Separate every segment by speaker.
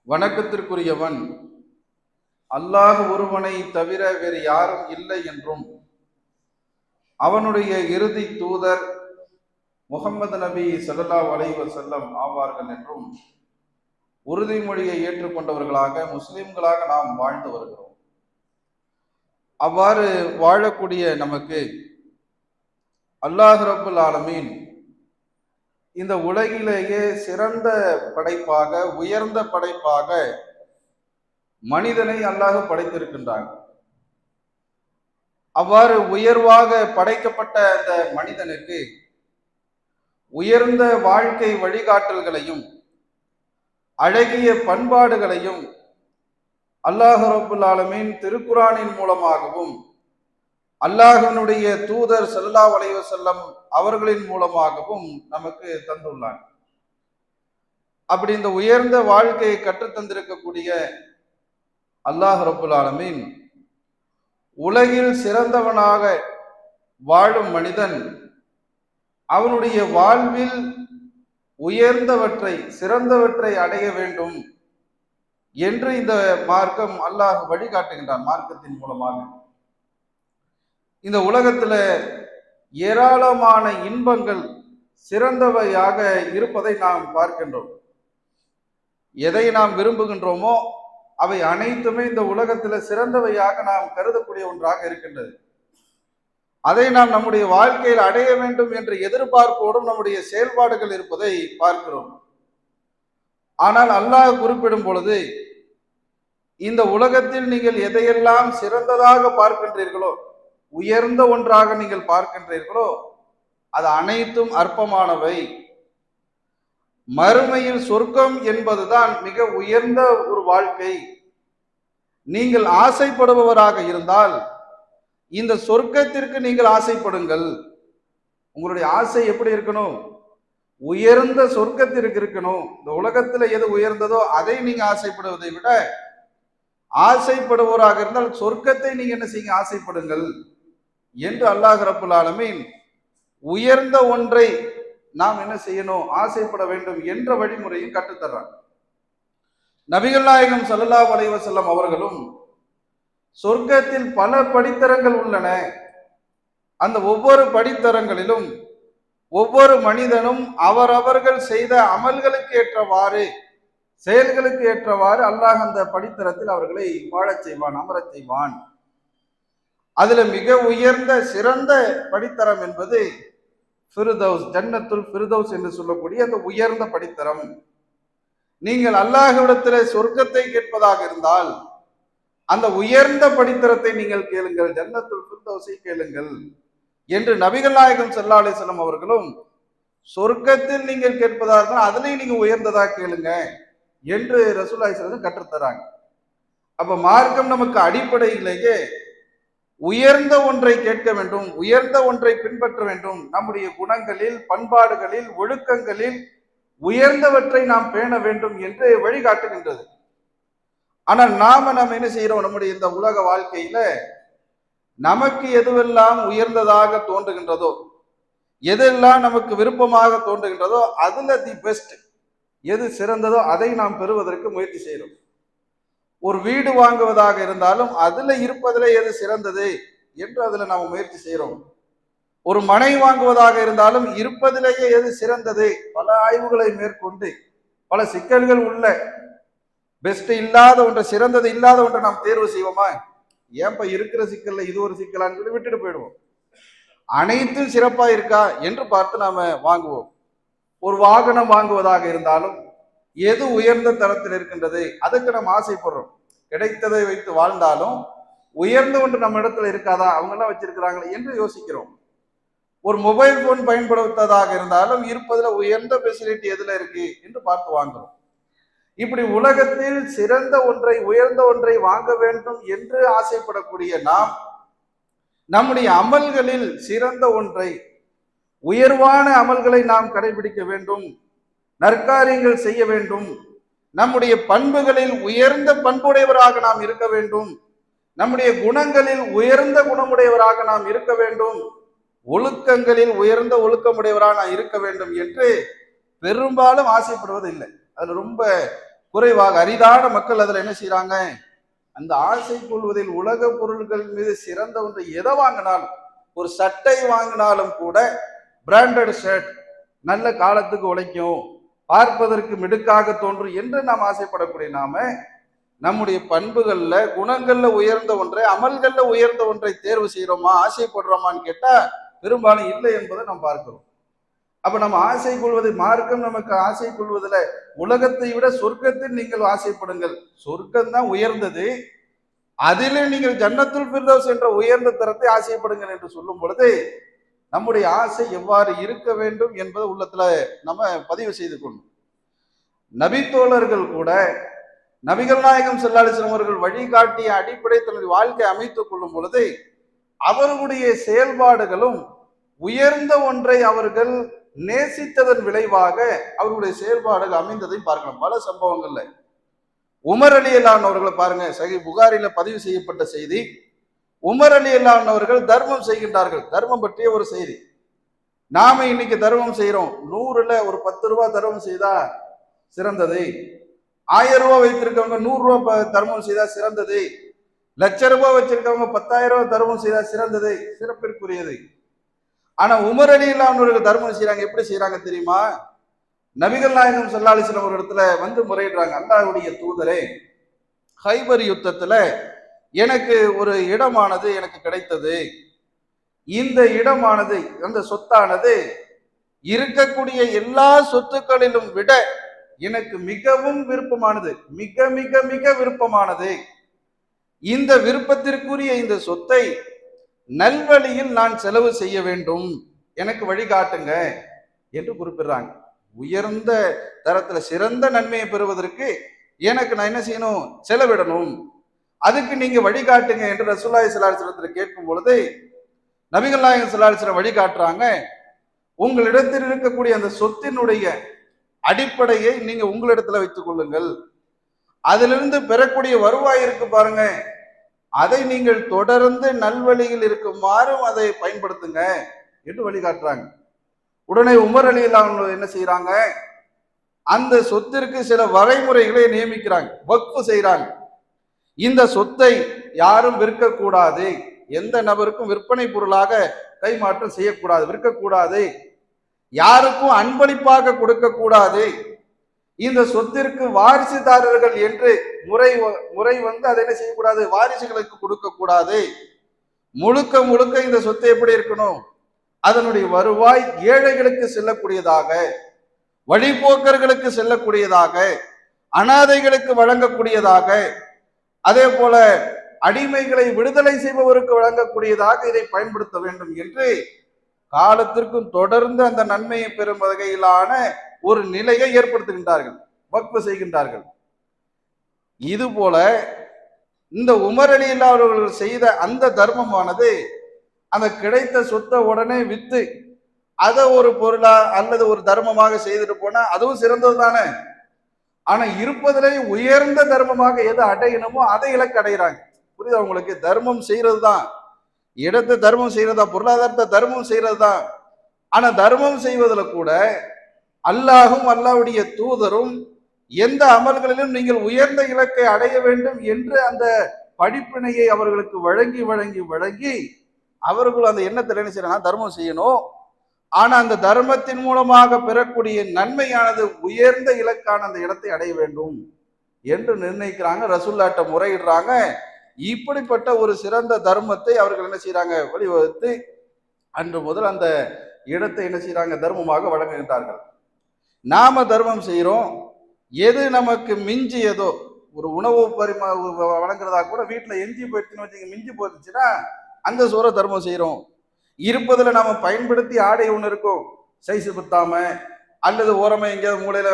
Speaker 1: வணக்கத்திற்குரியவன் அல்லாஹ் ஒருவனை தவிர வேறு யாரும் இல்லை என்றும் அவனுடைய இறுதி தூதர் முகமது நபி ஸல்லல்லாஹு அலைஹி வஸல்லம் ஆவார்கள் என்றும் உறுதிமொழியை ஏற்றுக்கொண்டவர்களாக முஸ்லிம்களாக நாம் வாழ்ந்து வருகிறோம். அவ்வாறு வாழக்கூடிய நமக்கு அல்லாஹ் ரப்புல் ஆலமீன் இந்த உலகிலேயே சிறந்த படைப்பாக, உயர்ந்த படைப்பாக மனிதனை அல்லாஹ் படைத்திருக்கின்றான். அவ்வாறு உயர்வாக படைக்கப்பட்ட அந்த மனிதனுக்கு உயர்ந்த வாழ்க்கை வழிகாட்டல்களையும் அழகிய பண்பாடுகளையும் அல்லாஹ் ரப்புல் ஆலமீன் திருக்குரானின் மூலமாகவும் அல்லாஹ்வினுடைய தூதர் ஸல்லல்லாஹு அலைஹி வஸல்லம் அவர்களின் மூலமாகவும் நமக்கு தந்துள்ளான். அப்படி இந்த உயர்ந்த வாழ்க்கையை கற்றுத்தந்திருக்கக்கூடிய அல்லாஹ் ரப்புல் ஆலமீன் உலகில் சிறந்தவனாக வாழும் மனிதன் அவனுடைய வாழ்வில் உயர்ந்தவற்றை, சிறந்தவற்றை அடைய வேண்டும் என்று இந்த மார்க்கம் அல்லாஹ் வழிகாட்டுகின்றான். மார்க்கத்தின் மூலமாக இந்த உலகத்துல ஏராளமான இன்பங்கள் சிறந்தவையாக இருப்பதை நாம் பார்க்கின்றோம். எதை நாம் விரும்புகின்றோமோ அவை அனைத்துமே இந்த உலகத்துல சிறந்தவையாக நாம் கருதக்கூடிய ஒன்றாக இருக்கின்றது. அதை நாம் நம்முடைய வாழ்க்கையில் அடைய வேண்டும் என்ற எதிர்பார்ப்போடும் நம்முடைய செயல்பாடுகள் இருப்பதை பார்க்கிறோம். ஆனால் அல்லாஹ் குறிப்பிடும் பொழுது இந்த உலகத்தில் நீங்கள் எதையெல்லாம் சிறந்ததாக பார்க்கின்றீர்களோ, உயர்ந்த ஒன்றாக நீங்கள் பார்க்கின்றீர்களோ, அது அனைத்தும் அற்பமானவை. மறுமையில் சொர்க்கம் என்பதுதான் மிக உயர்ந்த ஒரு வாழ்க்கை. நீங்கள் ஆசைப்படுபவராக இருந்தால் இந்த சொர்க்கத்திற்கு நீங்கள் ஆசைப்படுங்கள். உங்களுடைய ஆசை எப்படி இருக்கணும்? உயர்ந்த சொர்க்கத்திற்கு இருக்கணும். இந்த உலகத்துல எது உயர்ந்ததோ அதை நீங்க ஆசைப்படுவதை விட, ஆசைப்படுவோராக இருந்தால் சொர்க்கத்தை நீங்க என்ன செய்யுங்க? ஆசைப்படுங்கள் என்று அல்லாஹ் ரப்புல் ஆலமீன் உயர்ந்த ஒன்றை நாம் என்ன செய்யணும்? ஆசைப்பட வேண்டும் என்ற வழிமுறையும் கற்றுத்தர்றாங்க. நபிகள் நாயகம் ஸல்லல்லாஹு அலைஹி வஸல்லம் அவர்களும் சொர்க்கத்தில் பல படித்தரங்கள் உள்ளன. அந்த ஒவ்வொரு படித்தரங்களிலும் ஒவ்வொரு மனிதனும் அவரவர்கள் செய்த அமல்களுக்கு ஏற்றவாறு, செயல்களுக்கு ஏற்றவாறு அல்லாஹ் அந்த படித்தரத்தில் அவர்களை வாழச் செய்வான், அமரச் செய்வான். அதுல மிக உயர்ந்த சிறந்த படித்தரம் என்பது ஃபிர்தௌஸ், ஜன்னத்துல் ஃபிர்தௌஸ் என்று சொல்லக்கூடிய அந்த உயர்ந்த படித்தரம். நீங்கள் அல்லாஹ்விடத்திலே சொர்க்கத்தை கேட்பதாக இருந்தால் அந்த உயர்ந்த படித்தரத்தை நீங்கள் கேளுங்கள், ஜன்னத்துல் ஃபிர்தௌஸை கேளுங்கள் என்று நபிகள் நாயகம் ஸல்லல்லாஹு அலைஹி வஸல்லம் அவர்களும் சொர்க்கத்தில் நீங்கள் கேட்பதாக இருந்தால் அதுலேயும் நீங்க உயர்ந்ததா கேளுங்க என்று ரசூலுல்லாஹி ஸல்லல்லாஹு அலைஹி வஸல்லம் கற்றுத்தராங்க. அப்ப மார்க்கம் நமக்கு அடிப்படையிலேயே உயர்ந்த ஒன்றை கேட்க வேண்டும், உயர்ந்த ஒன்றை பின்பற்ற வேண்டும். நம்முடைய குணங்களில், பண்பாடுகளில், ஒழுக்கங்களில் உயர்ந்தவற்றை நாம் பேண வேண்டும் என்று வழிகாட்டுகின்றது. ஆனால் நாம என்ன செய்யறோம்? நம்முடைய இந்த உலக வாழ்க்கையில நமக்கு எதுவெல்லாம் உயர்ந்ததாக தோன்றுகின்றதோ, எதெல்லாம் நமக்கு விருப்பமாக தோன்றுகின்றதோ, அதுல தி பெஸ்ட், எது சிறந்ததோ அதை நாம் பெறுவதற்கு முயற்சி செய்யறோம். ஒரு வீடு வாங்குவதாக இருந்தாலும் அதுல இருப்பதில் எது சிறந்தது என்று அதுல நாம் முயற்சி செய்யறோம். ஒரு மனை வாங்குவதாக இருந்தாலும் இருப்பதிலேயே எது சிறந்தது, பல ஆய்வுகளை மேற்கொண்டு பல சிக்கல்கள் உள்ள பெஸ்ட் இல்லாத ஒன்றை, சிறந்தது இல்லாத ஒன்றை நாம் தேர்வு செய்வோமா? ஏன்ப இருக்கிற சிக்கல்ல இது ஒரு சிக்கலான்னு சொல்லி விட்டுட்டு போயிடுவோம். அனைத்தும் சிறப்பா இருக்கா என்று பார்த்து நாம வாங்குவோம். ஒரு வாகனம் வாங்குவதாக இருந்தாலும் எது உயர்ந்த தரத்தில் இருக்கின்றது அதுக்கு நம்ம ஆசைப்படுறோம். கிடைத்ததை வைத்து வாழ்ந்தாலும் உயர்ந்த ஒன்று நம்ம இடத்துல இருக்காதா, அவங்க எல்லாம் வச்சிருக்கிறாங்களே என்று யோசிக்கிறோம். ஒரு மொபைல் போன் பயன்படுத்துவதாக இருந்தாலும் இருப்பதுல உயர்ந்த ஃபெசிலிட்டி எதுல இருக்கு என்று பார்த்து வாங்குறோம். இப்படி உலகத்தில் சிறந்த ஒன்றை, உயர்ந்த ஒன்றை வாங்க வேண்டும் என்று ஆசைப்படக்கூடிய நாம் நம்முடைய அமல்களில் சிறந்த ஒன்றை, உயர்வான அமல்களை நாம் கடைபிடிக்க வேண்டும், நற்காரியங்கள் செய்ய வேண்டும். நம்முடைய பண்புகளில் உயர்ந்த பண்புடையவராக நாம் இருக்க வேண்டும். நம்முடைய குணங்களில் உயர்ந்த குணமுடையவராக நாம் இருக்க வேண்டும். ஒழுக்கங்களில் உயர்ந்த ஒழுக்கமுடையவராக நான் இருக்க வேண்டும் என்று பெரும்பாலும் ஆசைப்படுவது இல்லை. அதுல ரொம்ப குறைவாக அரிதான மக்கள் அதுல என்ன செய்யறாங்க, அந்த ஆசை கொள்வதில் உலக பொருள்கள் மீது சிறந்த ஒன்று எதை வாங்கினாலும், ஒரு சட்டை வாங்கினாலும் கூட பிராண்டட் ஷர்ட், நல்ல காலத்துக்கு உழைக்கும், பார்ப்பதற்கு மிடுக்காக தோன்றும் என்று நாம் ஆசைப்படக்கூடிய நாம நம்முடைய பண்புகள்ல குணங்கள்ல உயர்ந்த ஒன்றை, அமல்கள்ல உயர்ந்த ஒன்றை தேர்வு செய்யறோமா, ஆசைப்படுறோமான்னு கேட்டா பெரும்பாலும் இல்லை என்பதை நாம் பார்க்கிறோம். அப்ப நம்ம ஆசை கொள்வது, மார்க்கம் நமக்கு ஆசை கொள்வதில் உலகத்தை விட சொர்க்கத்தில் நீங்கள் ஆசைப்படுங்கள், சொர்க்கம் தான் உயர்ந்தது, அதிலே நீங்கள் ஜன்னத்துல் ஃபிர்தௌஸ் என்ற உயர்ந்த தரத்தை ஆசைப்படுங்கள் என்று சொல்லும் பொழுது நம்முடைய ஆசை எவ்வாறு இருக்க வேண்டும் என்பதை உள்ளத்துல நம்ம பதிவு செய்து கொள்ளும். நபித்தோழர்கள் கூட நபிகள் நாயகம் ஸல்லல்லாஹு அலைஹி வஸல்லம் அவர்கள் வழிகாட்டிய அடிப்படை தன்னுடைய வாழ்க்கை அமைத்துக் கொள்ளும் பொழுது அவர்களுடைய செயல்பாடுகளும் உயர்ந்த ஒன்றை அவர்கள் நேசித்ததன் விளைவாக அவர்களுடைய செயல்பாடுகள் அமைந்ததை பார்க்கலாம். பல சம்பவங்கள்ல உமர் ரலியல்லாஹு அன்ஹு அவர்களை பாருங்க, சஹீஹ் புகாரில பதிவு செய்யப்பட்ட செய்தி. உமர் ரலியல்லாஹு அன்ஹு அவர்கள் தர்மம் செய்கின்றார்கள். தர்மம் பற்றிய ஒரு செய்தி. நாம இன்னைக்கு தர்மம் செய்யறோம், 100ல ஒரு 10 ரூபாய் தர்மம் செய்தா சிறந்தது, 1000 ரூபாய் வைத்திருக்கவங்க 100 ரூபாய் தர்மம் செய்தா சிறந்தது, லட்ச ரூபாய் வச்சிருக்கவங்க 10,000 ரூபாய் தர்மம் செய்தா சிறந்தது, சிறப்பிற்குரியது. ஆனா உமர் ரலியல்லாஹு அன்ஹு அவர்கள் தர்மம் செய்யறாங்க, எப்படி செய்யறாங்க தெரியுமா? நபிகள் நாயகம் ஸல்லல்லாஹு அலைஹி வஸல்லம் ஒரு இடத்துல வந்து முறையிடுறாங்க, அல்லாஹ்வுடைய தூதரே, ஹைபர் யுத்தத்துல எனக்கு ஒரு இடமானது எனக்கு கிடைத்தது, இந்த இடமானது, அந்த சொத்தானது இருக்கக்கூடிய எல்லா சொத்துக்களிலும் விட எனக்கு மிகவும் விருப்பமானது, மிக மிக மிக விருப்பமானது, இந்த விருப்பத்திற்குரிய இந்த சொத்தை நல்வழியில் நான் செலவு செய்ய வேண்டும், எனக்கு வழிகாட்டுங்க என்று குறிப்பிடுறாங்க. உயர்ந்த தரத்துல சிறந்த நன்மையை பெறுவதற்கு எனக்கு நான் என்ன செய்யணும், செலவிடணும், அதுக்கு நீங்க வழிகாட்டுங்க என்று ரசூலுல்லாஹி ஸல்லல்லாஹு அலைஹி வஸல்லம் கேட்கும் பொழுது நபிகள் நாயகம் ஸல்லல்லாஹு அலைஹி வஸல்லம் வழிகாட்டுறாங்க, உங்களிடத்தில் இருக்கக்கூடிய அந்த சொத்தினுடைய அடிப்படையை நீங்க உங்களிடத்துல வைத்துக் கொள்ளுங்கள், அதிலிருந்து பெறக்கூடிய வருவாய் இருக்கு பாருங்க, அதை நீங்கள் தொடர்ந்து நல்வழியில் இருக்குமாறும் அதை பயன்படுத்துங்க என்று வழிகாட்டுறாங்க. உடனே உமர் ரலியல்லாஹு அன்ஹு என்ன செய்யறாங்க, அந்த சொத்திற்கு சில வரைமுறைகளை நியமிக்கிறாங்க, வக்ஃப் செய்யறாங்க. இந்த சொத்தை யாரும் விற்கக்கூடாது, எந்த நபருக்கும் விற்பனை பொருளாக கைமாற்றம் செய்யக்கூடாது, விற்கக்கூடாது, யாருக்கும் அன்பளிப்பாக கொடுக்க கூடாது, இந்த சொத்திற்கு வாரிசுதாரர்கள் என்று முறை வந்து அதை என்ன செய்யக்கூடாது, வாரிசுகளுக்கு கொடுக்க கூடாது, முழுக்க முழுக்க இந்த சொத்தை எப்படி இருக்கணும், அதனுடைய வருவாய் ஏழைகளுக்கு செல்லக்கூடியதாக, வழிபோக்கர்களுக்கு செல்லக்கூடியதாக, அனாதைகளுக்கு வழங்கக்கூடியதாக, அதே போல அடிமைகளை விடுதலை செய்பவருக்கு வழங்கக்கூடியதாக இதை பயன்படுத்த வேண்டும் என்று காலத்திற்கும் தொடர்ந்து அந்த நன்மையை பெறும் வகையிலான ஒரு நிலையை ஏற்படுத்துகின்றார்கள், வக்ஃப் செய்கின்றார்கள். இது போல இந்த உமர் ரலியல்லாஹு அன்ஹு அவர்கள் செய்த அந்த தர்மமானது அந்த கிடைத்த சொத்தை உடனே வித்து அதை ஒரு பொருளா அல்லது ஒரு தர்மமாக செய்துட்டு போனா அதுவும் சிறந்தது தானே. ஆனா இருப்பதிலே உயர்ந்த தர்மமாக எது அடையணுமோ அதை இலக்கு அடைகிறாங்க. புரியுதா உங்களுக்கு? தர்மம் செய்யறது தான், இடத்தை தர்மம் செய்யறதா, பொருளாதாரத்தை தர்மம் செய்யறது தான். ஆனா தர்மம் செய்வதில் கூட அல்லாஹும் அல்லாஹ்வுடைய தூதரும் எந்த அமல்களிலும் நீங்கள் உயர்ந்த இலக்கை அடைய வேண்டும் என்று அந்த படிப்பினையை அவர்களுக்கு வழங்கி வழங்கி வழங்கி அவர்கள் அந்த எண்ணத்தில் என்ன செய்யறாங்க, தர்மம் செய்யணும், ஆனா அந்த தர்மத்தின் மூலமாக பெறக்கூடிய நன்மையானது உயர்ந்த இலக்கான அந்த இடத்தை அடைய வேண்டும் என்று நிர்ணயிக்கிறாங்க, ரசூலுல்லாஹ்ட்ட முறையிடுறாங்க. இப்படிப்பட்ட ஒரு சிறந்த தர்மத்தை அவர்கள் என்ன செய்யறாங்க, வழிவகுத்து அன்று முதல் அந்த இடத்தை என்ன செய்யறாங்க, தர்மமாக வழங்குகின்றார்கள். நாம தர்மம் செய்யறோம், எது நமக்கு மிஞ்சியதோ, ஒரு உணவு வழங்குறதா கூட வீட்டுல எஞ்சி போயிடுச்சுன்னு வச்சுங்க, மிஞ்சி போயிடுச்சுன்னா அந்த சோறை தர்மம் செய்யறோம். இருப்பதுல நாம பயன்படுத்தி ஆடை ஒண்ணு இருக்கும், சைஸ் பத்தாம அல்லது ஓரமா எங்கேயாவது மூலையில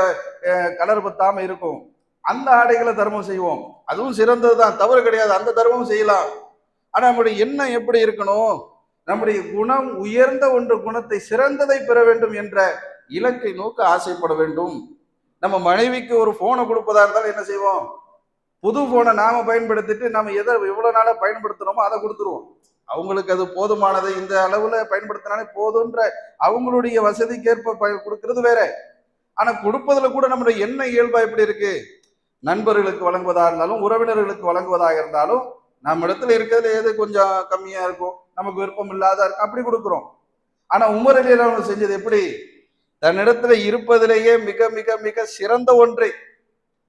Speaker 1: கலர் பத்தாம இருக்கும், அந்த ஆடைகளை தர்மம் செய்வோம், அதுவும் சிறந்தது தான், தவறு கிடையாது, அந்த தர்மம் செய்யலாம். ஆனா நம்முடைய எண்ணம் எப்படி இருக்கணும், நம்முடைய குணம் உயர்ந்த ஒன்று குணத்தை சிறந்ததை பெற வேண்டும் என்ற இலக்கை நோக்க ஆசைப்பட வேண்டும். நம்ம மனைவிக்கு ஒரு போனை கொடுப்பதா இருந்தாலும் என்ன செய்வோம், புது போனை நாம பயன்படுத்திட்டு நம்ம எதை எவ்வளவு நாளா பயன்படுத்துறோமோ அதை கொடுத்துருவோம். அவங்களுக்கு அது போதுமானது, இந்த அளவுல பயன்படுத்தினாலே போதுன்ற அவங்களுடைய வசதிக்கு ஏற்ப கொடுக்கறது வேற. ஆனா கொடுப்பதுல கூட நம்மளுடைய எண்ண இயல்பா எப்படி இருக்கு, நண்பர்களுக்கு வழங்குவதாக இருந்தாலும் உறவினர்களுக்கு வழங்குவதாக இருந்தாலும் நம்ம இடத்துல இருக்கிறதுல எது கொஞ்சம் கம்மியா இருக்கும், நமக்கு விருப்பம் இல்லாத இருக்கும், அப்படி கொடுக்குறோம். ஆனா உமர் ரலியல்லாஹு அன்ஹு செஞ்சது எப்படி? தன்னிடத்துல இருப்பதிலேயே மிக மிக மிக சிறந்த ஒன்றை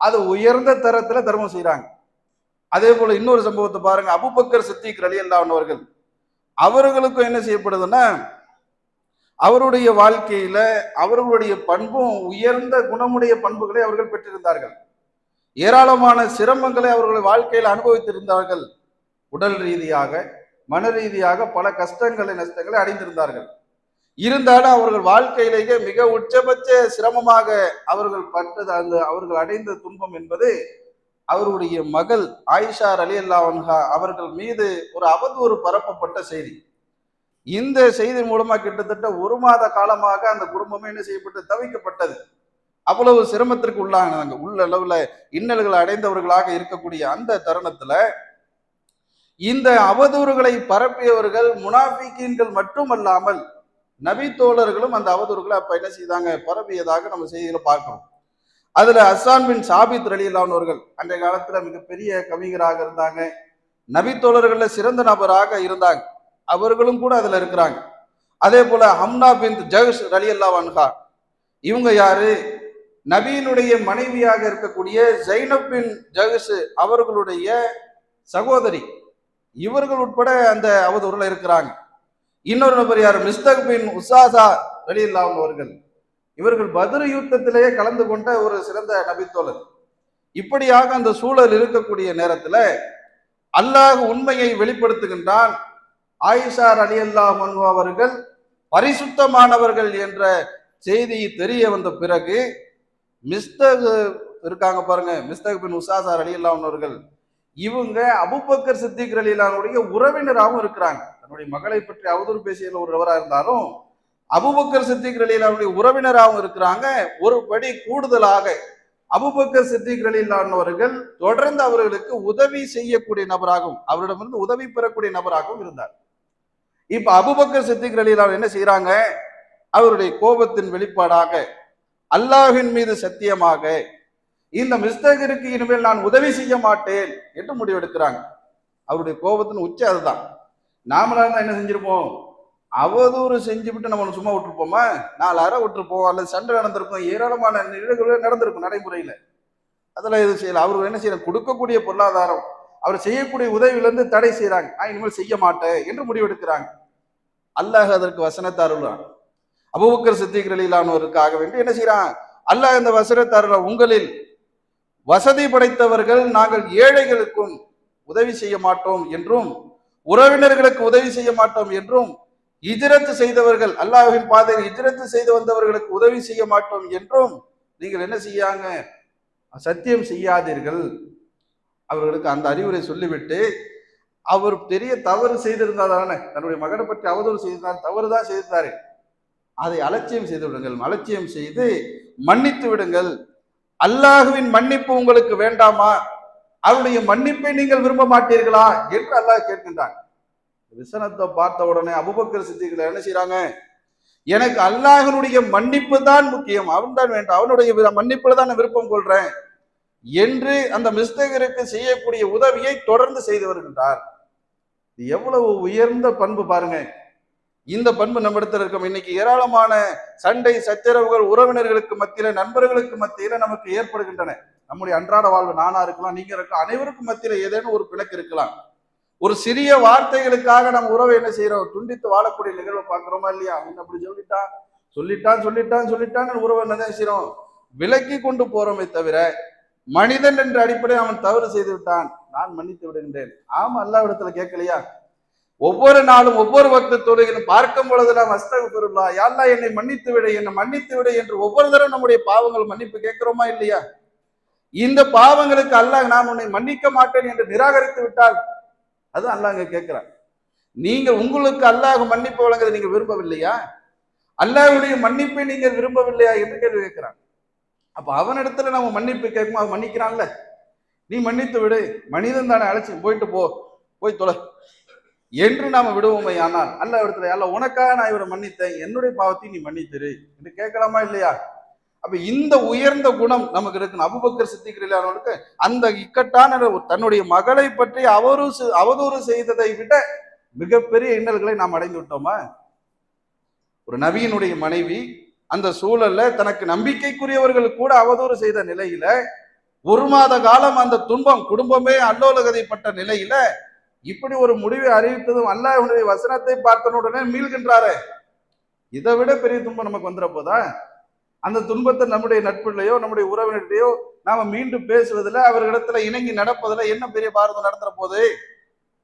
Speaker 1: அது உயர்ந்த தரத்துல தர்மம் செய்யறாங்க. அதே போல இன்னொரு சம்பவத்தை பாருங்க. அபூபக்கர் சித்திக் ரலியல்லாஹு அன்ஹு அவர்கள், அவர்களுக்கும் என்ன செய்யப்படுதுன்னா, அவருடைய வாழ்க்கையில அவர்களுடைய பண்பும் உயர்ந்த குணமுடைய பண்புகளை அவர்கள் பெற்றிருந்தார்கள். ஏராளமான சிரமங்களை அவர்கள் வாழ்க்கையில் அனுபவித்திருந்தார்கள். உடல் ரீதியாக, மன ரீதியாக பல கஷ்டங்களை நஷ்டங்களை அடைந்திருந்தார்கள். இருந்தாலும் அவர்கள் வாழ்க்கையிலேயே மிக உச்சபட்ச சிரமமாக அவர்கள் பட்டது, அந்த அவர்கள் அடைந்த துன்பம் என்பது அவருடைய மகள் ஆயிஷா ரலியல்லாஹு அன்ஹா அவர்கள் மீது ஒரு அவதூறு பரப்பப்பட்ட செய்தி. இந்த செய்தி மூலமா கிட்டத்தட்ட ஒரு மாத காலமாக அந்த குடும்பமே என்ன செய்யப்பட்டு தவிக்கப்பட்டது. அவ்வளவு சிரமத்திற்கு உள்ளாங்க. உள்ள அளவுல இன்னல்களை அடைந்தவர்களாக இருக்கக்கூடிய அந்த தருணத்துல இந்த அவதூறுகளை பரப்பியவர்கள் முனாஃபிகீன்கள் மட்டுமல்லாமல் நபி தோழர்களும் அந்த அவதூறுகளை அப்ப என்ன செய்தாங்க, பரப்பியதாக நம்ம செய்திகளை பார்க்கிறோம். அதுல ஹஸ்ஸான் பின் சாபித் ரலியல்லாஹு அன்ஹு அவர்கள் அன்றைய காலத்துல மிகப்பெரிய கவிஞராக இருந்தாங்க, நபி தோழர்கள்ல சிறந்த நபராக இருந்தாங்க, அவர்களும் கூட அதுல இருக்கிறாங்க. அதே போல ஹம்னா பின் ஜஹ்ஷ் ரலியல்லாஹு அன்ஹா, இவங்க யாரு? நபியினுடைய மனைவியாக இருக்கக்கூடிய ஜைனப் பின் ஜஹ்ஷ் அவர்களுடைய சகோதரி. இவர்கள் உட்பட அந்த அவதூறுல இருக்கிறாங்க. இன்னொரு நபர் யார்? மிஸ்தக் பின் உசாசா ரலியல்லாஹு அன்ஹு அவர்கள், இவர்கள் பத்ர் யுத்தத்திலேயே கலந்து கொண்ட ஒரு சிறந்த நபித்தோழர். இப்படியாக அந்த சூழல் இருக்கக்கூடிய நேரத்துல அல்லாஹ் உண்மையை வெளிப்படுத்துகின்றான். ஆயிஷா ரலியல்லாஹு அன்ஹா அவர்கள் பரிசுத்தமானவர்கள் என்ற செய்தி தெரிய வந்த பிறகு மிஸ்தக் இருக்காங்க பாருங்க, மிஸ்தக் பின் உசாசா ரலியல்லாஹு அன்ஹு அவர்கள், இவங்க அபூபக்கர் சித்திக் ரலியல்லாஹு அன்ஹுடைய உறவினராகவும் இருக்கிறாங்க. தன்னுடைய மகளை பற்றி அவதூறு பேசிய ஒரு நபராக இருந்தாலும் அபூபக்கர் சித்திக் ரலியல்லாஹு அன்ஹுடைய உறவினராகவும் இருக்கிறாங்க. ஒரு படி கூடுதலாக அபூபக்கர் சித்திக் ரலியல்லாஹு அன்ஹு அவர்கள் தொடர்ந்து அவர்களுக்கு உதவி செய்யக்கூடிய நபராகவும் அவரிடமிருந்து உதவி பெறக்கூடிய நபராகவும் இருந்தார். இப்ப அபூபக்கர் சித்திக் ரலியல்லாஹு அன்ஹு என்ன செய்யறாங்க? அவருடைய கோபத்தின் வெளிப்பாடாக அல்லாஹ்வின் மீது சத்தியமாக இந்த மிஸ்தகிற்கு இனிமேல் நான் உதவி செய்ய மாட்டேன் என்று முடிவெடுக்கிறாங்க. அவருடைய கோபத்தின் உச்ச அதுதான். நாமளா இருந்தா என்ன செஞ்சிருப்போம்? அவதூறு செஞ்சுவிட்டு நம்ம சும்மா விட்டுருப்போமா? 4 அறை விட்டுருப்போம், அல்லது சண்டை நடந்திருக்கும், ஏராளமான நிகழ்வுகள் நடந்திருக்கும் நடைமுறையில. அதெல்லாம் எதுவும் செய்யல. அவர்கள் என்ன செய்யறாங்க? கொடுக்கக்கூடிய பொருளாதாரம், அவர் செய்யக்கூடிய உதவியிலிருந்து தடை செய்யறாங்க. நான் இனிமேல் செய்ய மாட்டேன் என்று முடிவெடுக்கிறாங்க. அல்லாஹ் அதற்கு வசனத்தை அருள்றான். அபூபக்கர் சித்திக் ரலியல்லாஹு அன்ஹுவுக்காக வேண்டி என்ன செய்யறான்? அல்லாஹ் இந்த வசனத்தை அருள்றான். உங்களில் வசதி படைத்தவர்கள் நாங்கள் ஏழைகளுக்கும் உதவி செய்ய மாட்டோம் என்றும், உறவினர்களுக்கு உதவி செய்ய மாட்டோம் என்றும், ஹிஜ்ரத் செய்தவர்கள், அல்லாஹ்வின் பாதையில் ஹிஜ்ரத் செய்து வந்தவர்களுக்கு உதவி செய்ய மாட்டோம் என்றும் நீங்கள் என்ன செய்யாங்க? சத்தியம் செய்யாதீர்கள். அவர்களுக்கு அந்த அறிவுரை சொல்லிவிட்டு, அவர் பெரிய தவறு செய்திருந்தாதானே, தன்னுடைய மகனை பற்றி அவதூறு செய்திருந்தார், தவறுதான் செய்திருந்தாரு, அதை அலட்சியம் செய்து விடுங்கள், அலட்சியம் செய்து மன்னித்து விடுங்கள். அல்லாஹுவின் மன்னிப்பு உங்களுக்கு வேண்டாமா? அவருடைய மன்னிப்பை நீங்கள் விரும்ப மாட்டீர்களா என்று அல்லாஹ் கேட்கின்றான். விசனத்தை பார்த்த உடனே அபூபக்கர் சித்திகள் என்ன செய்யறாங்க? எனக்கு அல்லாஹ்வினுடைய மன்னிப்பு தான் முக்கியம், அவன் தான் வேண்டாம், அவனுடைய மன்னிப்புல தான் நான் விருப்பம் கொள்றேன் என்று அந்த மிஸ்தகருக்கு செய்யக்கூடிய உதவியை தொடர்ந்து செய்து வருகின்றார். எவ்வளவு உயர்ந்த பண்பு பாருங்க. இந்த பண்பு நம்ம இடத்துல இருக்கும். இன்னைக்கு ஏராளமான சண்டை சச்சரவுகள் உறவினர்களுக்கு மத்தியில, நண்பர்களுக்கு மத்தியில நமக்கு ஏற்படுகின்றன. நம்முடைய அன்றாட வாழ்வு, நானா இருக்கலாம், நீங்க இருக்கலாம், அனைவருக்கும் மத்தியில ஏதேனும் ஒரு பிணக்கு இருக்கலாம். ஒரு சிறிய வார்த்தைகளுக்காக நம்ம உறவை என்ன செய்யறோம்? துண்டித்து வாழக்கூடிய நிகழ்வை பார்க்கிறோமா இல்லையா? அவங்க அப்படி சொல்லிட்டான் சொல்லிட்டான் சொல்லிட்டான் சொல்லிட்டான்னு உறவை என்ன செய்யறோம்? விலக்கி கொண்டு போறோமே தவிர, மனிதன் என்ற அடிப்படையில் அவன் தவறு செய்து விட்டான், நான் மன்னித்து விடுகின்றேன். ஆமா, அல்லாஹ்விடத்துல கேட்கலையா? ஒவ்வொரு நாளும் ஒவ்வொரு வக்து தொழுகையிலும் பார்க்கும் பொழுதெல்லாம் அஸ்தக்ஃபிருல்லாஹ், யா அல்லாஹ் என்னை மன்னித்து விடு, என்னை மன்னித்து விடு என்று ஒவ்வொரு தடவை நம்முடைய பாவங்கள் மன்னிப்பு கேட்கிறோமா இல்லையா? இந்த பாவங்களுக்கு அல்லாஹ் நான் உன்னை மன்னிக்க மாட்டேன் என்று நிராகரித்து விட்டால் அது அல்லாஹ் அங்க கேட்கிறான். நீங்க உங்களுக்கு அல்லாஹ் மன்னிப்பு வழங்குறதை நீங்க விரும்பவில்லையா? அல்லாஹ்வுடைய மன்னிப்பை நீங்கள் விரும்பவில்லையா என்று கேள்வி கேட்கிறான். அப்ப அவனிடத்துல நம்ம மன்னிப்பு கேட்கும், அவன் மன்னிக்கிறான்ல, நீ மன்னித்து விடு, மனிதன் தானே, அழைச்சி போயிட்டு போய் தொலை என்று நாம விடுவோமே. ஆனால் அல்லாஹ் இடத்துல, அல்ல உனக்காக நான் இவரை மன்னித்தேன், என்னுடைய பாவத்தை நீ மன்னித்திரு என்று கேட்கலாமா இல்லையா? அப்ப இந்த உயர்ந்த குணம் நமக்கு இருக்கு. அபூபக்கர் சித்திக் ரலியல்லாஹு அந்த இக்கட்டான தன்னுடைய மகளை பற்றி அவதூறு செய்ததை விட மிகப்பெரிய இன்னல்களை நாம் அடைந்து விட்டோமா? ஒரு நபியினுடைய மனைவி அந்த சூழல்ல தனக்கு நம்பிக்கைக்குரியவர்கள் கூட அவதூறு செய்த நிலையில ஒரு மாத காலம் அந்த துன்பம் குடும்பமே அல்லோலகதைப்பட்ட நிலையில இப்படி ஒரு முடிவை அறிவித்ததும் அல்லாஹ்வுடைய வசனத்தை பார்த்தனுடனே மீள்கின்றாரே, இதை விட பெரிய துன்பம் நமக்கு வந்துட போதா? அந்த துன்பத்தை நம்முடைய நட்புலையோ நம்முடைய உறவினர்கிட்டயோ நாம மீண்டும் பேசுவதில் அவர்களிடத்துல இணங்கி நடப்பதில் என்ன பெரிய பாரதம் நடந்துற போது?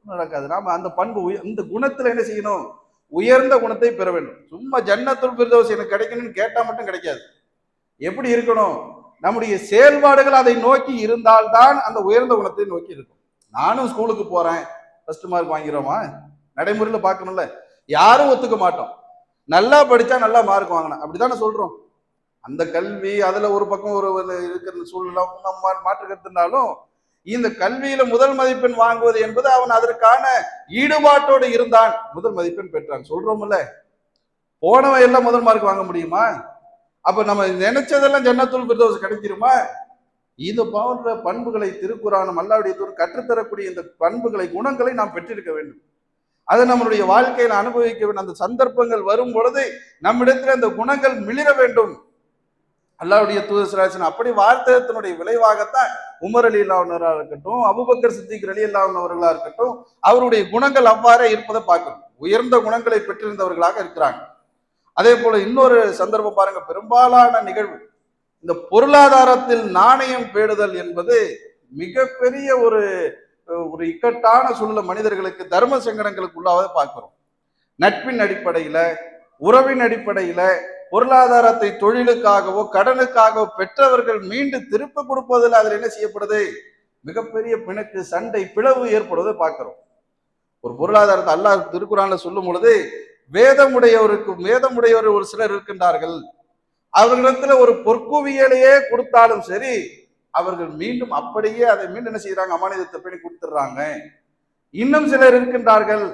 Speaker 1: நடக்காது. நாம அந்த பண்பு இந்த குணத்துல என்ன செய்யணும்? உயர்ந்த குணத்தை பெற வேண்டும். சும்மா ஜன்னத்துல் ஃபிர்தௌஸ் எனக்கு கிடைக்கணும்னு கேட்டா மட்டும் கிடைக்காது. எப்படி இருக்கணும்? நம்முடைய செயல்பாடுகள் அதை நோக்கி இருந்தால்தான் அந்த உயர்ந்த குணத்தை நோக்கி இருக்கும். நானும் ஸ்கூலுக்கு போறேன், ஃபர்ஸ்ட் மார்க் வாங்கிறோமா? நடைமுறையில பார்க்கணும்ல. யாரும் ஒத்துக்க மாட்டோம். நல்லா படிச்சா நல்லா மார்க் வாங்கணும், அப்படித்தானே சொல்றோம். அந்த கல்வி அதுல ஒரு பக்கம் ஒரு இருக்கிற சூழ்நிலை நம்ம மாற்று கருத்துனாலும் இந்த கல்வியில முதல் மதிப்பெண் வாங்குவது என்பது அவன் அதற்கான ஈடுபாட்டோடு இருந்தான், முதல் மதிப்பெண் பெற்றான் சொல்றோம்ல. போனவன் எல்லாம் முதல் மார்க் வாங்க முடியுமா? அப்ப நம்ம நினைச்சதெல்லாம் ஜன்னத்துல் ஃபிர்தௌஸ் கிடைச்சிருமா? இது போன்ற பண்புகளை திருக்குரானும் அல்லாஹ்வுடைய தூதரும் கற்றுத்தரக்கூடிய இந்த பண்புகளை குணங்களை நாம் பெற்றிருக்க வேண்டும். அதை நம்மளுடைய வாழ்க்கையில் அனுபவிக்க வேண்டும். அந்த சந்தர்ப்பங்கள் வரும் பொழுது நம்மிடத்தில் அந்த குணங்கள் மிளிர வேண்டும். அல்லாஹ்வுடைய தூதர் ஸல்லல்லாஹு அலைஹி வஸல்லம் அப்படி வாழ்த்தத்தினுடைய விளைவாகத்தான் உமர் ரலியல்லாஹு அன்ஹு இருக்கட்டும், அபூபக்கர் சித்திக் ரலியல்லாஹு அன்ஹு அவர்களா இருக்கட்டும், அவருடைய குணங்கள் அவ்வாறே இருப்பதை பார்க்கணும். உயர்ந்த குணங்களை பெற்றிருந்தவர்களாக இருக்கிறாங்க. அதே போல இன்னொரு சந்தர்ப்பம் பாருங்க, பெரும்பாலான நிகழ்வு இந்த பொருளாதாரத்தில் நாணயம் பேணுதல் என்பது மிகப்பெரிய ஒரு ஒரு இக்கட்டான சூழ்நிலை மனிதர்களுக்கு தர்ம சங்கடங்களுக்குள்ளாக பார்க்கிறோம். நட்பின் அடிப்படையில, உறவின் அடிப்படையில பொருளாதாரத்தை தொழிலுக்காகவோ கடனுக்காகவோ பெற்றவர்கள் மீண்டும் திருப்ப கொடுப்பதில் அதில் என்ன செய்யப்படுது? மிகப்பெரிய பிணக்கு, சண்டை, பிளவு ஏற்படுவதை பார்க்கிறோம். ஒரு பொருளாதாரத்தை அல்லாஹ் திருக்குறான்ல சொல்லும் பொழுது வேதமுடையவர் ஒரு சிலர் இருக்கின்றார்கள், அவர்களிடத்துல ஒரு பொற்குவியலையே கொடுத்தாலும் சரி அவர்கள் மீண்டும் அப்படியே அதை மீண்டும் என்ன செய்யறாங்க? அமானிதத்தை பண்ணி கொடுத்துடுறாங்க. இன்னும் சிலர் இருக்கின்றார்கள்,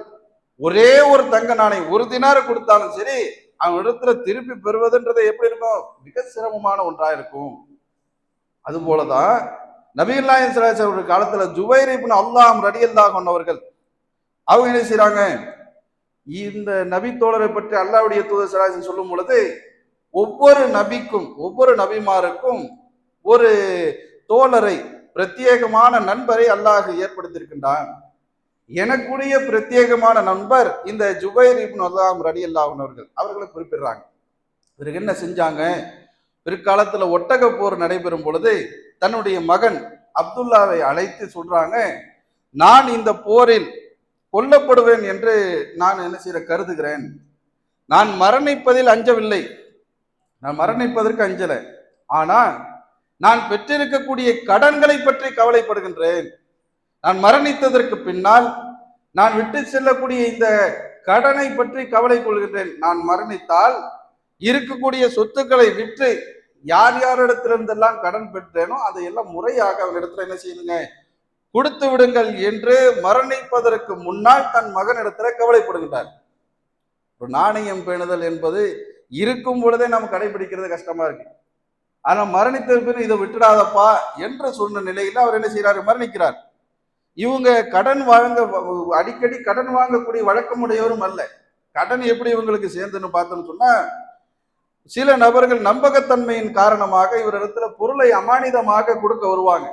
Speaker 1: ஒரே ஒரு தங்க நாணயம் ஒரு தினார கொடுத்தாலும் சரி அவங்க இடத்துல திருப்பி பெறுவதுன்றது எப்படி இருக்கும்? மிக சிரமமான ஒன்றா இருக்கும். அது போலதான் நபிகள் நாயகம் ஸல்லல்லாஹு அலைஹி வஸல்லம் காலத்துல ஜுபைர் இப்னு அவ்வாம் ரலியல்லாஹு அன்ஹு அவர்கள் அவங்க என்ன செய்யறாங்க? இந்த நபி தோழரை பற்றி அல்லாஹ்வுடைய தூதர் ஸல்லல்லாஹு அலைஹி வஸல்லம் சொல்லும் பொழுது ஒவ்வொரு நபிக்கும் ஒவ்வொரு நபிமாருக்கும் ஒரு தோழரை, பிரத்யேகமான நண்பரை அல்லாஹ் ஏற்படுத்தியிருக்கின்றான். எனக்குரிய பிரத்யேகமான நண்பர் இந்த ஜுபைர் இப்னு அவ்வாம் ரலியல்லாஹு அன்ஹு அவர்களை குறிப்பிடுறாங்க. இவருக்கு என்ன செஞ்சாங்க? பிற்காலத்துல ஒட்டக போர் நடைபெறும் பொழுது தன்னுடைய மகன் அப்துல்லாவை அழைத்து சொல்றாங்க, நான் இந்த போரில் கொல்லப்படுவேன் என்று நான் என்ன செய்ய கருதுகிறேன். நான் மரணிப்பதில் அஞ்சவில்லை, நான் மரணிப்பதற்கு அஞ்சல, ஆனா நான் பெற்றிருக்கக்கூடிய கடன்களை பற்றி கவலைப்படுகின்றேன். நான் மரணித்ததற்கு பின்னால் நான் விட்டு செல்லக்கூடிய இந்த கடனை பற்றி கவலை கொள்கின்றேன். நான் மரணித்தால் இருக்கக்கூடிய சொத்துக்களை விற்று யார் யாரிடத்திலிருந்தெல்லாம் கடன் பெற்றேனோ அதையெல்லாம் முறையாக அவரிடத்துல என்ன செய்யுங்க? கொடுத்து விடுங்கள் என்று மரணிப்பதற்கு முன்னால் தன் மகனிடத்துல கவலைப்படுகின்றார். ஒரு நாணயம் பேணுதல் என்பது இருக்கும் பொழுதே நம்ம கடைபிடிக்கிறது கஷ்டமா இருக்கு. ஆனா மரணித்த பின் இதை விட்டுடாதப்பா என்று சொன்ன நிலையில அவர் என்ன செய்யறாரு? மரணிக்கிறார். இவங்க கடன் வாங்க அடிக்கடி கடன் வாங்கக்கூடிய வழக்கமுடையவரும் அல்ல. கடன் எப்படி இவங்களுக்கு சேர்ந்துன்னு பார்த்தோம்னு சொன்னா, சில நபர்கள் நம்பகத்தன்மையின் காரணமாக இவரிடத்துல பொருளை அமானிதமாக கொடுக்க வருவாங்க.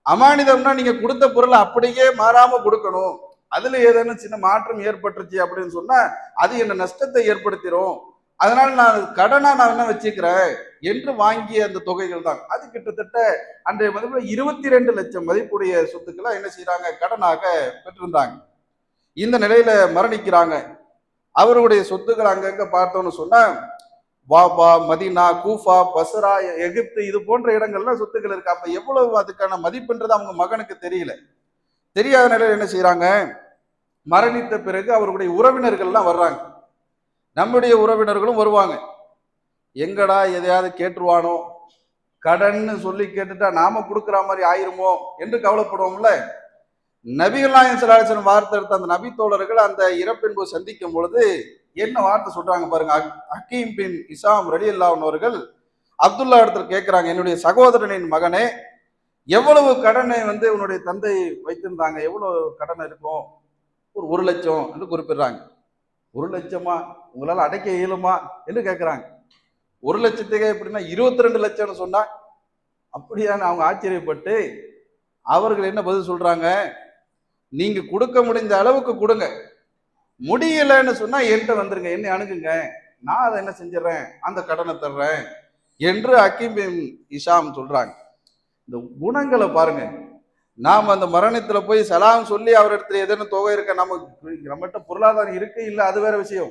Speaker 1: அமானிதம்னா நீங்க கொடுத்த பொருளை அப்படியே மாறாம கொடுக்கணும், அதுல ஏதேனும் சின்ன மாற்றம் ஏற்பட்டுருச்சு அப்படின்னு சொன்னா அது என்ன நஷ்டத்தை ஏற்படுத்திடும், அதனால நான் கடனா நான் என்ன வச்சுக்கிறேன் என்று வாங்கிய அந்த தொகைகள் தான். அது கிட்டத்தட்ட அன்றைய மதிப்புல 22 லட்சம் மதிப்புடைய சொத்துக்களை என்ன செய்யறாங்க? கடனாக பெற்றிருந்தாங்க. இந்த நிலையில மரணிக்கிறாங்க. அவருடைய சொத்துக்கள் அங்கங்க பார்த்தோம்னு சொன்னா வாபா, மதீனா, கூஃபா, பஸ்ரா, எகிப்து இது போன்ற இடங்கள்லாம் சொத்துக்கள் இருக்கு. அப்ப எவ்வளவு அதுக்கான மதிப்புன்றது அவங்க மகனுக்கு தெரியல. தெரியாத நிலையில என்ன செய்யறாங்க? மரணித்த பிறகு அவருடைய உறவினர்கள்லாம் வர்றாங்க. நம்முடைய உறவினர்களும் வருவாங்க. எங்கடா எதையாவது கேட்டுருவானோ, கடன்னு சொல்லி கேட்டுட்டா நாம கொடுக்குற மாதிரி ஆயிருமோ என்று கவலைப்படுவோம்ல. நபிகள் நாயகம் ஸல்லல்லாஹு அலைஹி வஸல்லம் வார்த்தை எடுத்த அந்த நபி தோழர்கள் அந்த இறப்பின் போது சந்திக்கும் பொழுது என்ன வார்த்தை சொல்றாங்க பாருங்க. ஹக்கீம் பின் இசாம் ரலியல்லாஹு அன்ஹு அவர்கள் அப்துல்லா இடத்துல கேட்கிறாங்க, என்னுடைய சகோதரனின் மகனே, எவ்வளவு கடனை உன்னுடைய தந்தை வைத்திருந்தாங்க, எவ்வளவு கடன் இருக்கும்? ஒரு 1,00,000 என்று குறிப்பிடுறாங்க. 1,00,000மா, உங்களால அடைக்க இயலுமா என்று கேட்கிறாங்க. 1,00,000 எப்படின்னா 22 லட்சம்னு சொன்னா அப்படியான அவங்க ஆச்சரியப்பட்டு அவர்கள் என்ன பதில் சொல்றாங்க, நீங்க கொடுக்க முடிஞ்ச அளவுக்கு கொடுங்க, முடியலன்னு சொன்னா என்கிட்ட வந்துருங்க, என்னை அணுகுங்க, நான் அதை என்ன செஞ்சிடறேன், அந்த கடனை தர்றேன் என்று ஹக்கீம் பின் ஹிஷாம் சொல்றாங்க. இந்த குணங்களை பாருங்க. நாம் அந்த மரணத்துல போய் சலாம் சொல்லி அவரிடத்துல ஏதேனும் தொகை இருக்க, நம்மகிட்ட பொருளாதாரம் இருக்கு இல்ல அது வேற விஷயம்.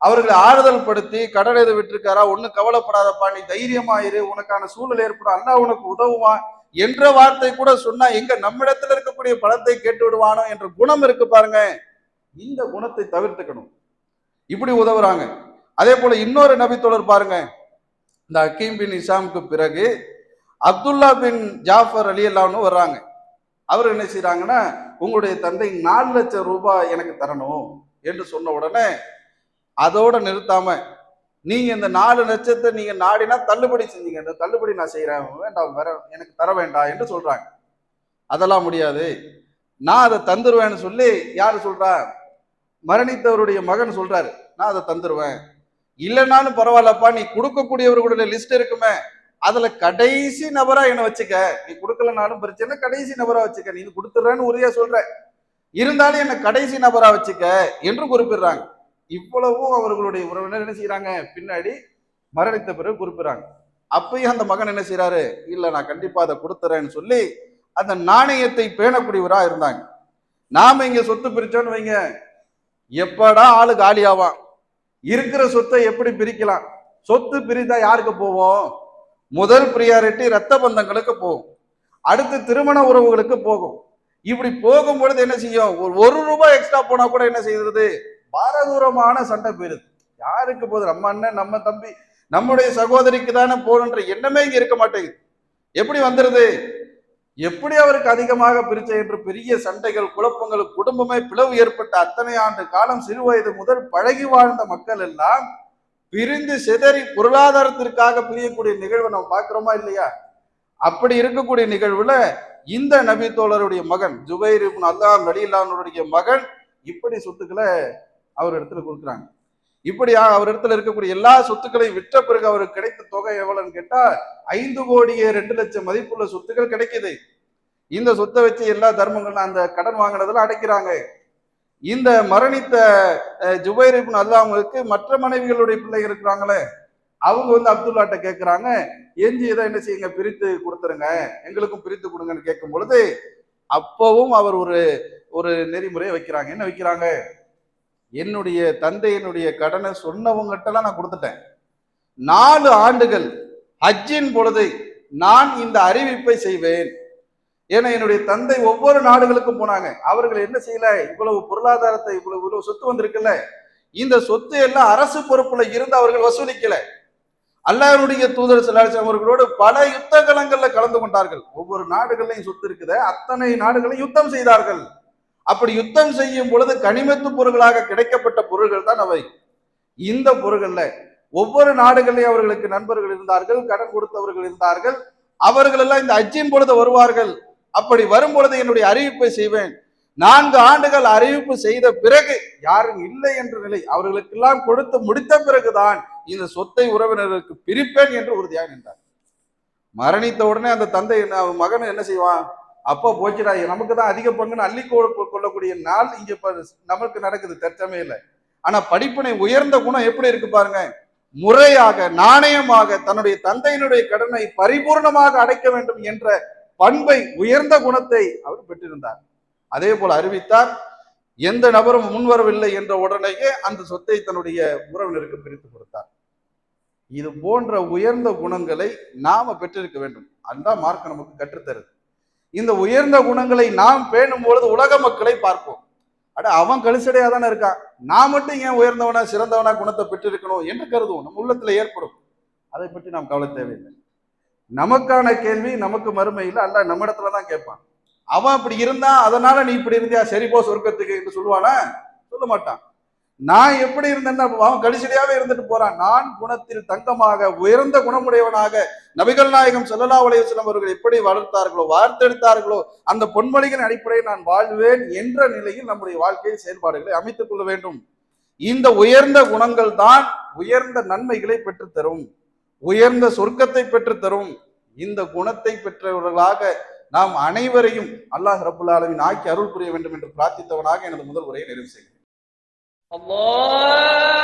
Speaker 1: அவர்களை ஆறுதல் படுத்தி, கடன் எது விட்டுருக்காரா, ஒன்னும் கவலைப்படாதப்பா, நீ தைரியமாயிரு, உனக்கான சூழல் ஏற்படும், அல்லாஹ் உனக்கு உதவுவான் என்ற வார்த்தை கூட சொன்னா எங்க நம்மிடத்துல இருக்கக்கூடிய பணத்தை கேட்டு விடுவானோ என்ற குணம் இருக்கு பாருங்க. இந்த குணத்தை தவிர்த்துக்கணும். இப்படி உதவுறாங்க. அதே போல இன்னொரு நபித்தோழர் பாருங்க, இந்த ஹக்கீம் பின் இசாமுக்கு பிறகு அப்துல்லா பின் ஜாஃபர் அலி அல்லான்னு வர்றாங்க. அவர் என்ன செய்யறாங்கன்னா, உங்களுடைய தந்தை 4 லட்சம் ரூபாய் எனக்கு தரணும் என்று சொன்ன உடனே அதோட நிறுத்தாம, நீங்க இந்த 4 லட்சத்தை நீங்க நாடினா தள்ளுபடி செஞ்சீங்க, இந்த தள்ளுபடி நான் செய்யறேன், வேண்டாம், வேற எனக்கு தர வேண்டாம் என்று சொல்றாங்க. அதெல்லாம் முடியாது, நான் அதை தந்துருவேன்னு சொல்லி யாரு சொல்றா, மரணித்தவருடைய மகன் சொல்றாரு, நான் அதை தந்துருவேன், இல்லைன்னாலும் பரவாயில்லப்பா, நீ கொடுக்கக்கூடியவர்களுடைய லிஸ்ட் இருக்குமே, அதுல கடைசி நபரா என்ன வச்சுக்க, நீ கொடுக்கலனாலும் பிரச்சனை, கடைசி நபரா வச்சுக்க, நீ கொடுத்துறேன்னு உறுதியா சொல்ற, இருந்தாலும் என்ன கடைசி நபரா வச்சுக்க என்று குறிப்பிடுறாங்க. இவ்வளவும் அவர்களுடைய உறவினர் என்ன செய்யறாங்க, பின்னாடி மரணித்த பிறகு குறிப்பிடுறாங்க. அப்பயும் அந்த மகன் என்ன செய்யறாரு, இல்ல நான் கண்டிப்பா அதை கொடுத்துறேன்னு சொல்லி அந்த நாணயத்தை பேணக்கூடியவரா இருந்தாங்க. நாம இங்க சொத்து பிரிச்சோன்னு வைங்க, எப்படா ஆளு காலியாவான், இருக்கிற சொத்தை எப்படி பிரிக்கலாம், சொத்து பிரித்தா யாருக்கு போவோம், முதல் பிரியாரிட்டி ரத்த பந்தங்களுக்கு போகும், அடுத்து திருமண உறவுகளுக்கு போகும். இப்படி போகும்பொழுது என்ன செய்யும், ஒரு ரூபாய் எக்ஸ்ட்ரா போனா கூட என்ன செய்யறது, பாரதூரமான சண்டை போயிருது. யாருக்கு போகுது, நம்ம அண்ணன், நம்ம தம்பி, நம்முடைய சகோதரிக்கு தானே போகணுன்ற எண்ணமே இங்க இருக்க மாட்டேங்குது. எப்படி வந்துருது, எப்படி அவருக்கு அதிகமாக பிரிச்ச என்று பெரிய சண்டைகள், குழப்பங்கள், குடும்பமே பிளவு ஏற்பட்ட அத்தனை ஆண்டு காலம் சிறு வயது முதல் பழகி வாழ்ந்த மக்கள் எல்லாம் பிரிந்து சிதறி பொருளாதாரத்திற்காக பிரியக்கூடிய நிகழ்வை நம்ம பார்க்கிறோமா இல்லையா? அப்படி இருக்கக்கூடிய நிகழ்வுல இந்த நபி தோழருடைய மகன் ஜுபைர் இப்னு அல்லாஹ் ரலியல்லாஹு மகன் இப்படி சொத்துக்களை அவர் இடத்துல கொடுக்குறாங்க. இப்படி அவர் இடத்துல இருக்கக்கூடிய எல்லா சொத்துக்களையும் விற்ற பிறகு அவருக்கு கிடைத்த தொகை எவ்வளவுன்னு கேட்டா 5,02,00,000 மதிப்புள்ள சொத்துக்கள் கிடைக்குது. இந்த சொத்தை வச்சு எல்லா தர்மங்களும் அந்த கடன் வாங்கினதுல அடைக்கிறாங்க. இந்த மரணித்த ஜுபைர் இப்னு அல்லாஹ்வுக்கு மற்ற மனைவிகளுடைய பிள்ளைகள் இருக்கிறாங்களே, அவங்க அப்துல்லாட்ட கேட்கிறாங்க, எஞ்சி இதை என்ன செய்யுங்க, பிரித்து கொடுத்துருங்க, எங்களுக்கும் பிரித்து கொடுங்கன்னு கேட்கும் பொழுது அப்பவும் அவர் ஒரு நெறிமுறையை வைக்கிறாங்க. என்ன வைக்கிறாங்க, என்னுடைய தந்தையினுடைய கடனை சொன்னவங்ககிட்டலாம் நான் கொடுத்துட்டேன், 4 ஆண்டுகள் ஹஜ்ஜின் பொழுது நான் இந்த அறிவிப்பை செய்வேன். ஏன்னா என்னுடைய தந்தை ஒவ்வொரு நாடுகளுக்கும் போனாங்க, அவர்கள் என்ன செய்யல, இவ்வளவு பொருளாதாரத்தை இவ்வளவு சொத்து வந்திருக்குல்ல, இந்த சொத்து எல்லாம் அரசு பொறுப்புல இருந்து அவர்கள் வசூலிக்கல. அல்லாஹ்வுடைய தூதர் ஸல்லல்லாஹு அலைஹி வஸல்லம் அவர்களோடு பல யுத்த களங்கள்ல கலந்து கொண்டார்கள். ஒவ்வொரு நாடுகள்லையும் சொத்து இருக்குது, அத்தனை நாடுகளையும் யுத்தம் செய்தார்கள். அப்படி யுத்தம் செய்யும் பொழுது கனிமத்து பொருள்களாக கிடைக்கப்பட்ட பொருள்கள் தான் அவை. இந்த பொருள்கள்ல ஒவ்வொரு நாடுகளையும் அவர்களுக்கு நண்பர்கள் இருந்தார்கள், கடன் கொடுத்தவர்கள் இருந்தார்கள், அவர்கள் எல்லாம் இந்த ஹஜ்ஜின் பொழுது வருவார்கள். அப்படி வரும் பொழுது என்னுடைய அறிவிப்பை செய்வேன். 4 ஆண்டுகள் அறிவிப்பு செய்த பிறகு யாரும் இல்லை என்ற நிலை அவர்களுக்கெல்லாம் கொடுத்து முடித்த பிறகுதான் இந்த சொத்தை உறவினர்களுக்கு பிரிப்பேன் என்று உறுதியாக நின்றார். மரணித்த உடனே அந்த தந்தை மகன் என்ன செய்வான், அப்பா போச்சுடா, நமக்கு தான் அதிக பங்குன்னு அள்ளி கொள்ளக்கூடிய நாள் இங்க நமக்கு நடக்குது தற்சமயம். ஆனா படிப்பினை உயர்ந்த குணம் எப்படி இருக்கு பாருங்க, முறையாக நாணயமாக தன்னுடைய தந்தையினுடைய கடனை பரிபூர்ணமாக அடைக்க வேண்டும் என்ற பண்பை, உயர்ந்த குணத்தை அவர் பெற்றிருந்தார். அதே போல அறிவித்தார், எந்த நபரும் முன்வரவில்லை என்ற உடனேயே அந்த சொத்தை தன்னுடைய உறவினருக்கு பிரித்து கொடுத்தார். இது போன்ற உயர்ந்த குணங்களை நாம பெற்றிருக்க வேண்டும். அதுதான் மார்க்கம் நமக்கு கற்றுத்தருது. இந்த உயர்ந்த குணங்களை நாம் பேணும் பொழுது உலக மக்களை பார்ப்போம், அட அவன் கழிச்சடையா தானே இருக்கான், நான் மட்டும் ஏன் உயர்ந்தவனா சிறந்தவனா குணத்தை பெற்றிருக்கணும் என்று கருதுவோம், நம்ம உள்ளத்துல ஏற்படும். அதை பற்றி நாம் கவலை தேவையில்லை. நமக்கான கேள்வி நமக்கு மறுமையில் அல்லாஹ் நம்ம இடத்துலதான் கேட்பான். அவன் அப்படி இருந்தா அதனால நீ இப்படி இருந்தியா, சரி போ சொர்க்கத்துக்கு என்று சொல்லுவானா, சொல்ல மாட்டான். நான் எப்படி இருந்தேன்னா அவன் கடிச்சடியாவே இருந்துட்டு போறான். நான் குணத்தில் தங்கமாக உயர்ந்த குணமுடையவனாக நபிகள் நாயகம் ஸல்லல்லாஹு அலைஹி வஸல்லம் அவர்கள் எப்படி வளர்த்தார்களோ வார்த்தெடுத்தார்களோ அந்த பொன்மொழிகளின் அடிப்படையில் நான் வாழ்வேன் என்ற நிலையில் நம்முடைய வாழ்க்கை செயல்பாடுகளை அமைத்துக் கொள்ள வேண்டும். இந்த உயர்ந்த குணங்கள் தான் உயர்ந்த நன்மைகளை பெற்றுத்தரும், உயர்ந்த சொர்க்கத்தை பெற்றுத்தரும். இந்த குணத்தை பெற்றவர்களாக நாம் அனைவரையும் அல்லாஹ் ரப்புல் ஆலமீன் ஆக்கி அருள் புரிய வேண்டும் என்று பிரார்த்தித்தவனாக எனது முதல் உரையை நிறைவு செய்கிறேன்.
Speaker 2: Allah